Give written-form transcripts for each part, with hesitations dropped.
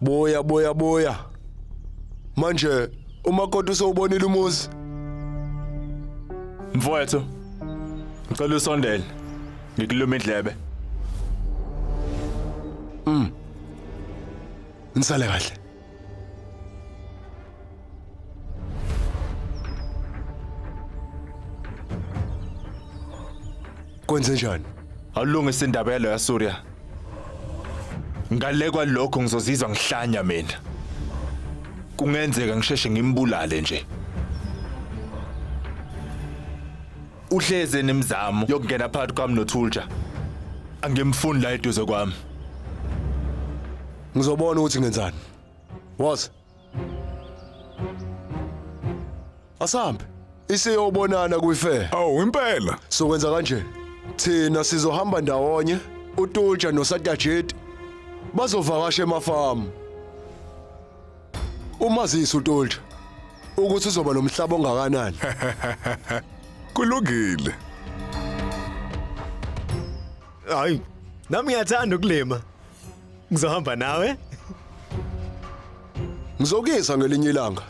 Boya. Manje umakoti usewubonile umuzi. Mfowethu. Ngicela usondele. Ngikuluma indlebe. Nisale kahle. Kwenze njani? Awulungise indaba yalo yaSuriya. Ngale kwalokho ngizozizwa ngihlanya mina. Kungenzeka ngisheshe ngimbulale nje. Uhleze nemizamo yokungena phakathi kwami noThulja. Angimfuni la eduze kwami. Ngizobona ukuthi ngenzani. Wazi? Asambe. Isiyobonana kuyifair. Awu impela. Sokwenza kanje. Thina sizohamba ndawonye, uTulja noSatajeti bazovakasha emafamu. Umazisi uTulja ukuthi uzoba nomhlaba ongakanani. Kulungile. Hayi, nami ngiyathanda ukulima. Ngizohamba nawe. Ngizokisa ngelinye ilanga.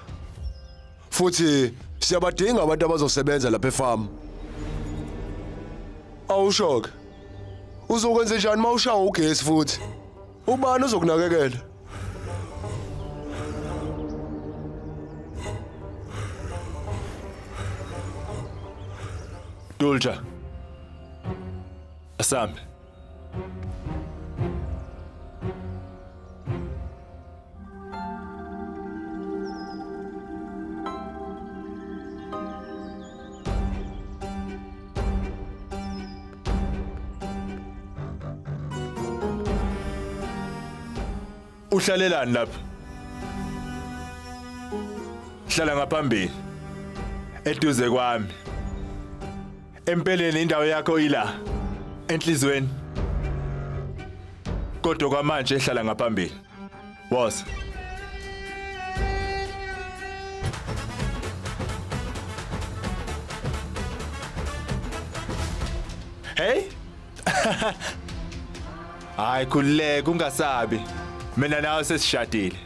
Futhi siyabadinga abantu abazosebenza lapha efarm. Awushoke. Uzokwenza njani mawushawa ugesi futhi? Ubani uzokunakekela? Thulja. Asambe. Uhlalelani lapha? Hlala ngaphambili. Eduze kwami. Empeleni indawo yakho ila. Enhlizweni. Kodwa kwamanje ehlala ngaphambili. Woza. Hey? Hayi khuleka ungasabi. Mina nawe sesishadile.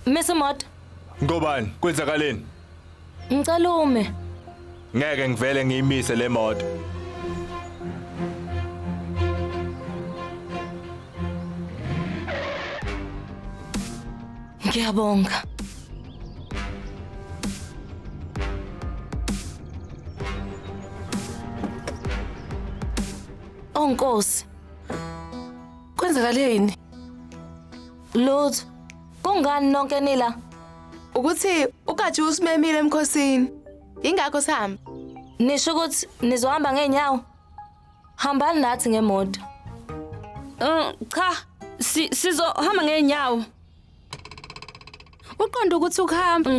Mr. Mott, Ngobani? Kwenzakaleni? ngicela ume. Ngeke ngivele ngiyimise le moto. Ngiyabonga. Onkosi. Kwenzakaleni? Lutho. Kungani nonke nila? Ukuthi ugaji usimemile emkhosini. Ingakho sihamba. Nisho ukuthi nizohamba ngeenyawo? Hambani nathi ngemoto. Cha, sizohamba ngeenyawo. Uqonda ukuthi ukuhamba.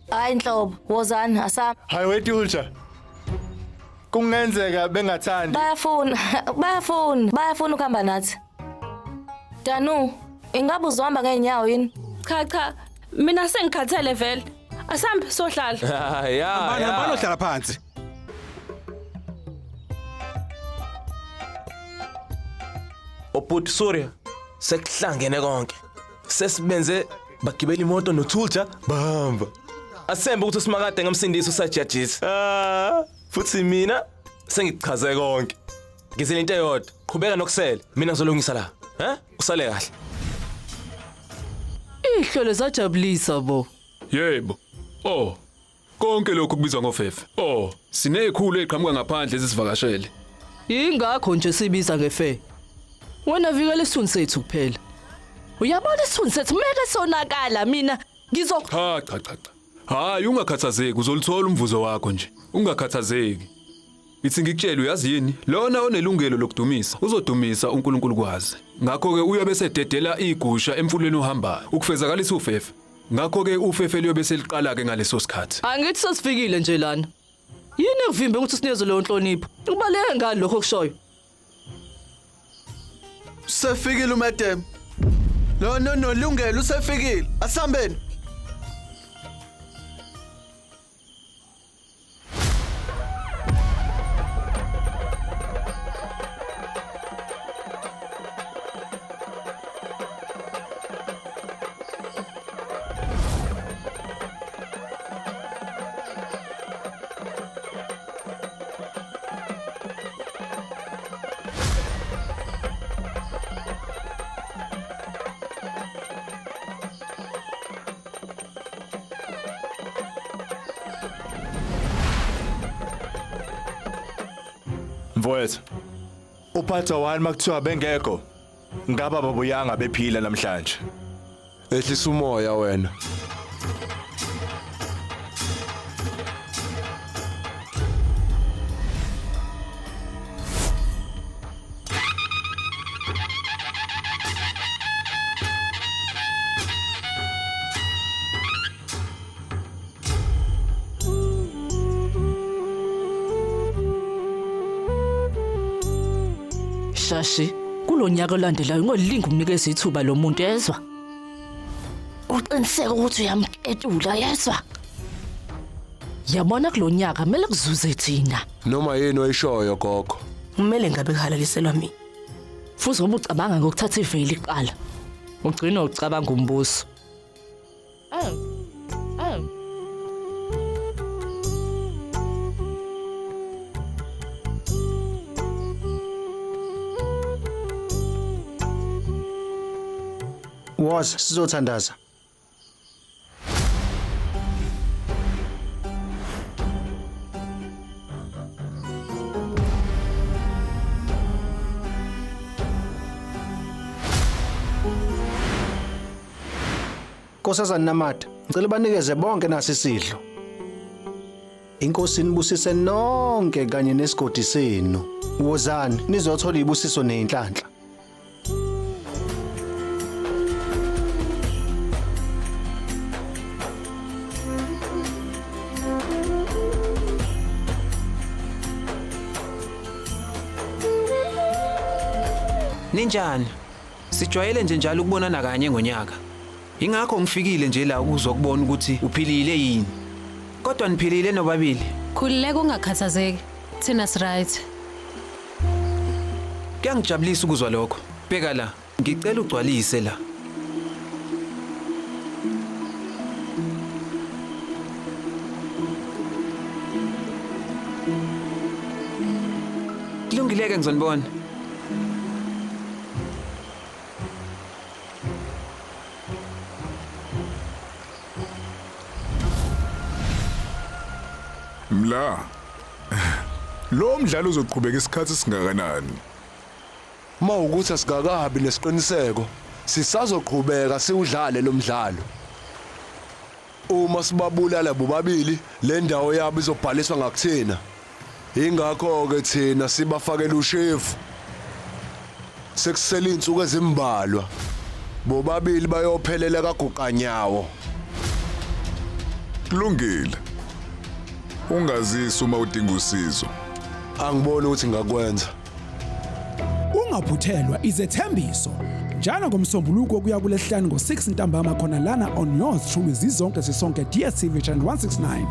Hayi Nhlobo, wozani asam. Hayi weThulja. Kungenzeka bengathandi. Bayafuna ukuhamba nathi. Danu, ingabe uzohamba ngeenyawo yini? Cha, mina sengikhathele vele. Asambe sohlala. Hambani ohlala phansi. Obhuti Surya sekuhlangene konke. Sesibenze bagibela imoto noThulja bahamba. Asembe ukuthi simakade ngamsindisa uSajajisi. Futhi mina sengichaze konke. Ngizile into eyodwa, qhubeka nokusela. Mina ngizolungisa la. Usale kahle. Ihlelo sajabulisa bo. Yebo. Konke lokhu kubizwa ngofefe. Sinekhulu eqhamuka ngaphandle ezisivakashele. Ingakho nje sibiza ngefe. Wena vikela isithunzi sethu kuphela. Uyabona isithunzi sethu mele sonakala mina ngizo Cha. Hayi ungakhathazeki uzolithola umvuzo wakho nje. Ungakhathazeki. Ithi ngikutshela uyazi yini? Lona onelungelo lokudumisa uzodumisa uNkulunkulu kwazi. Ngakho ke uyobe sededela igusha emfulweni ohambayo ukufezakalisa ufefe. Ngakho ke ufefe liyobe seliqala ke ngaleso sikhathi. Angithi sesifikile nje lana. Yini ngivimbe ukuthi sinikeze leyo nhlonipho? Kubaleke ngani lokho kushoyo? Usefikile uMadam. No lungelo usefikile. Asambeni. Mfowethu. Uphatha wani makuthiwa bengekho. Ngaba babuyanga bephila namhlanje. Ehlisa umoya wena. Shashi, kulonyaka olandelayo ngolilinga umnikeza ithuba lo muntu ezwa. Uqiniseke ukuthi uyamketula yezwa. Yabona kulonyaka kumele kuzuze thina. Noma yini oyishoyo gogo. Kumele ngabe kuhalaliselwa mina. Futhi uma ucabanga ngokuthatha iveli iqala, ugcina ucabanga umbuso. Woza sizothandaza. Nkosazana Namata, ngicela banikeze bonke nasi isidlo. Inkosi nibusise nonke kanye nesigodi senu. Wozani nizothola ibusiso nenhlanhla. Ninjani? Sijwayele nje njalo ukubonana kanye ngonyaka. Ingakho ngifikile nje la ukuzokubona ukuthi uphilile yini. Kodwa niphilile nobabili. Khulileke ungakhathazeki. Thina right. Kuyangijabulisa ukuzwa lokho. Bheka la, ngicela ugcwalise la. Kulungileke ngizonibona. Mla. Lo mdlalo uzoqhubeka isikhathi singakanani? Mawukuthi asigakabi nesiqiniseko, sisazoqhubeka siudlale lo mdlalo. Uma sibabulala bobabili, le ndawo yabo izobhaliswa ngakuthina. Ingakho ke thina sibafakela ushefu. Sekusela insuku ezimbalwa. Bobabili bayophelela kaGuqanyawo. Kulungile. Ungazisi uma udinga usizo. Angiboni ukuthi ngakwenza. Ungaphuthelwa izethembiso. Njalo ngomsombuluko kuya kulesihlanu ngo6 ntambama khona lana on yours truly zizonke sisonke DStv channel 169.